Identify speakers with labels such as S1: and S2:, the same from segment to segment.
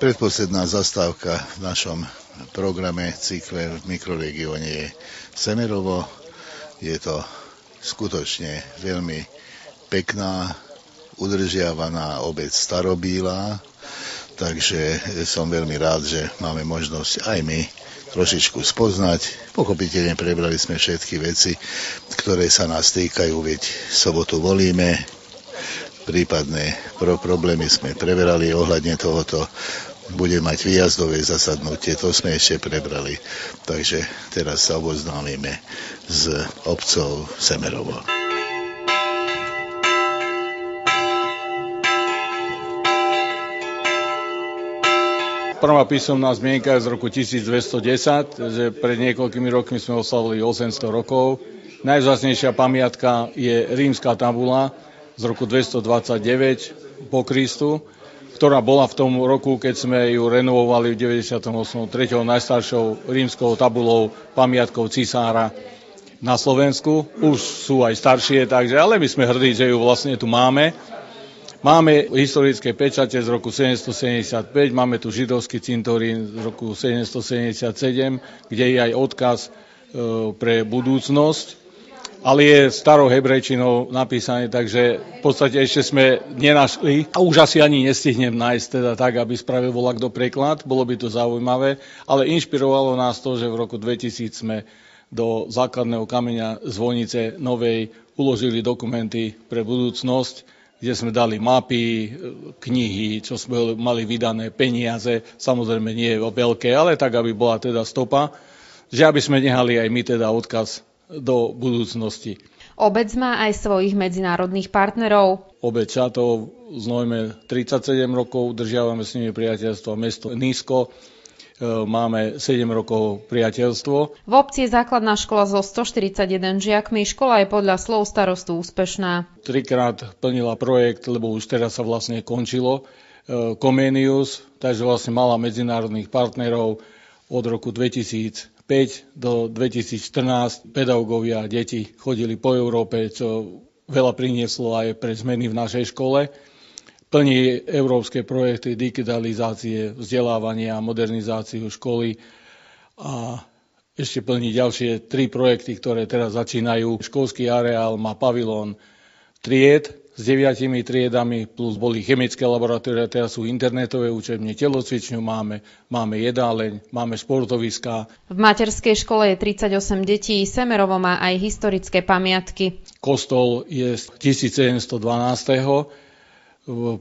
S1: Predposledná zastávka v našom programe cykle v mikroregióne je Semerovo. Je to skutočne veľmi pekná, udržiavaná obec Starobíla, takže som veľmi rád, že máme možnosť aj my trošičku spoznať. Pochopiteľne prebrali sme všetky veci, ktoré sa nás týkajú, veď sobotu volíme, prípadné problémy sme preberali ohľadne tohoto. Bude mať výjazdové zasadnutie, to sme ešte prebrali. Takže teraz sa oboznámime s obcov Semerovo.
S2: Prvá písomná zmienka je z roku 1210, že pred niekoľkými rokmi sme oslavili 800 rokov. Najvzácnejšia pamiatka je rímska tabula z roku 229 po Kristu, ktorá bola v tom roku, keď sme ju renovovali v 98. treťou najstaršou rímskou tabulou pamiatkou cisára na Slovensku. Už sú aj staršie, takže, ale my sme hrdí, že ju vlastne tu máme. Máme historické pečate z roku 775, máme tu židovský cintorín z roku 777, kde je aj odkaz pre budúcnosť, ale je starou hebrejčinou napísané, takže v podstate ešte sme nenašli a už asi ani nestihnem nájsť teda tak, aby spravil volakto preklad, bolo by to zaujímavé, ale inšpirovalo nás to, že v roku 2000 sme do základného kameňa zvonice novej uložili dokumenty pre budúcnosť, kde sme dali mapy, knihy, čo sme mali vydané, peniaze, samozrejme nie veľké, ale tak, aby bola teda stopa, že aby sme nehali aj my teda odkaz do budúcnosti.
S3: Obec má aj svojich medzinárodných partnerov.
S2: Obec Čatov znojme 37 rokov, držiavame s nimi priateľstvo. Mesto Nízko máme 7 rokov priateľstvo.
S3: V obci je základná škola so 141 žiakmi. Škola je podľa slov starostu úspešná. 3-krát plnila projekt, lebo už teraz sa vlastne končilo Comenius, takže vlastne mala medzinárodných partnerov od roku 2005 do 2014. Pedagógovia a deti chodili po Európe, čo veľa prinieslo aj pre zmeny v našej škole. Plní európske projekty digitalizácie, vzdelávania a modernizáciu školy a ešte plní ďalšie 3 projekty, ktoré teraz začínajú. Školský areál má pavilón tried s 9 triedami, plus boli chemické laboratória, teraz sú internetové učebne, telocvičňu máme jedáleň, máme športoviská. V materskej škole je 38 detí, Semerovo má aj historické pamiatky.
S2: Kostol je z 1712.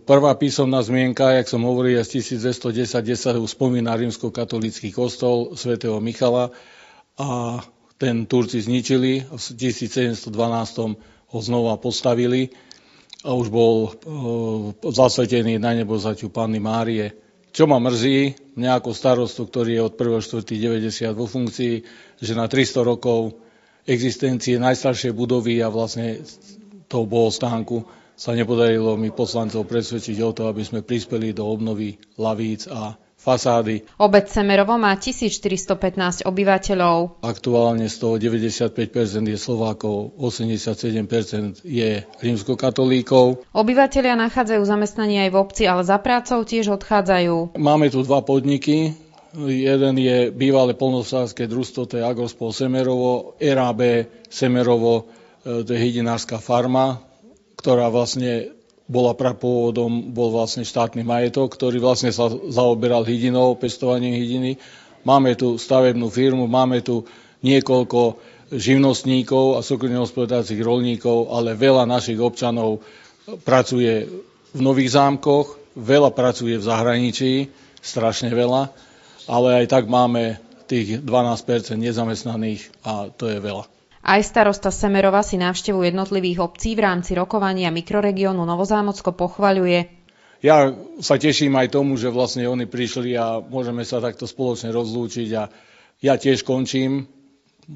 S2: Prvá písomná zmienka, jak som hovoril, je z 1210, kde sa spomína rímskokatolícky kostol svätého Michala a ten Turci zničili, v 1712 ho znova postavili a už bol zasvetený na nebovzatiu Panny Márie. Čo ma mrzí, mňa ako starostu, ktorý je od 1.4.90 vo funkcii, že na 300 rokov existencie najstaršej budovy a vlastne toho bohostánku sa nepodarilo mi poslancov presvedčiť o to, aby sme prispeli do obnovy lavíc a fasády.
S3: Obec Semerovo má 1415 obyvateľov.
S2: Aktuálne z toho 95% je Slovákov, 87% je rímskokatolíkov.
S3: Obyvatelia nachádzajú zamestnanie aj v obci, ale za prácou tiež odchádzajú.
S2: Máme tu 2 podniky. Jeden je bývalé poľnohospodárske družstvo, to je Agrospol Semerovo, RAB Semerovo, to je hydinárska farma, ktorá vlastne bola prapôvodom, bol vlastne štátny majetok, ktorý vlastne sa zaoberal hydinou, pestovaním hydiny. Máme tu stavebnú firmu, máme tu niekoľko živnostníkov a súkromne hospodárskych roľníkov, ale veľa našich občanov pracuje v Nových Zámkoch, veľa pracuje v zahraničí, strašne veľa, ale aj tak máme tých 12% nezamestnaných a to je veľa.
S3: Aj starosta Semerova si návštevu jednotlivých obcí v rámci rokovania mikroregiónu Novozámocko pochvaľuje.
S2: Ja sa teším aj tomu, že vlastne oni prišli a môžeme sa takto spoločne rozlúčiť a ja tiež končím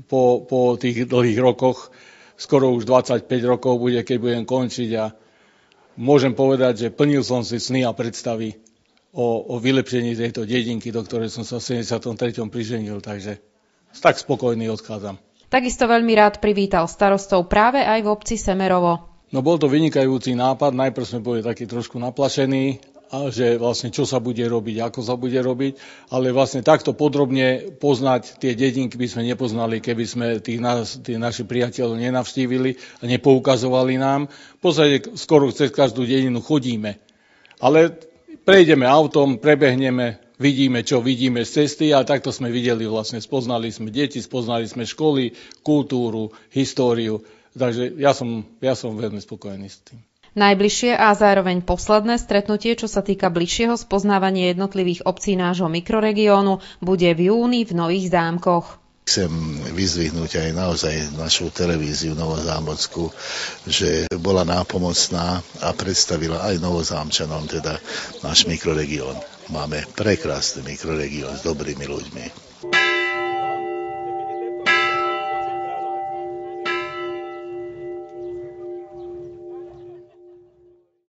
S2: po tých dlhých rokoch. Skoro už 25 rokov bude, keď budem končiť a môžem povedať, že plnil som si sny a predstavy o vylepšení tejto dedinky, do ktorej som sa v 73. priženil, takže tak spokojný odchádzam.
S3: Takisto veľmi rád privítal starostov práve aj v obci Semerovo.
S2: No bol to vynikajúci nápad, najprv sme boli takí trošku naplašení, a že vlastne čo sa bude robiť, ako sa bude robiť, ale vlastne takto podrobne poznať tie dedinky by sme nepoznali, keby sme tí naši priateľov nenavštívili a nepoukazovali nám. V podstate skoro cez každú dedinu chodíme, ale prejdeme autom, prebehneme, vidíme, čo vidíme z cesty a takto sme videli vlastne, spoznali sme deti, spoznali sme školy, kultúru, históriu, takže ja som veľmi spokojný s tým.
S3: Najbližšie a zároveň posledné stretnutie, čo sa týka bližšieho spoznávania jednotlivých obcí nášho mikroregiónu, bude v júni v Nových Zámkoch.
S1: Chcem vyzdvihnúť aj naozaj našu televíziu Novozámockú, že bola nápomocná a predstavila aj Novozámčanom teda náš mikroregión. Máme prekrásny mikroregión s dobrými ľuďmi.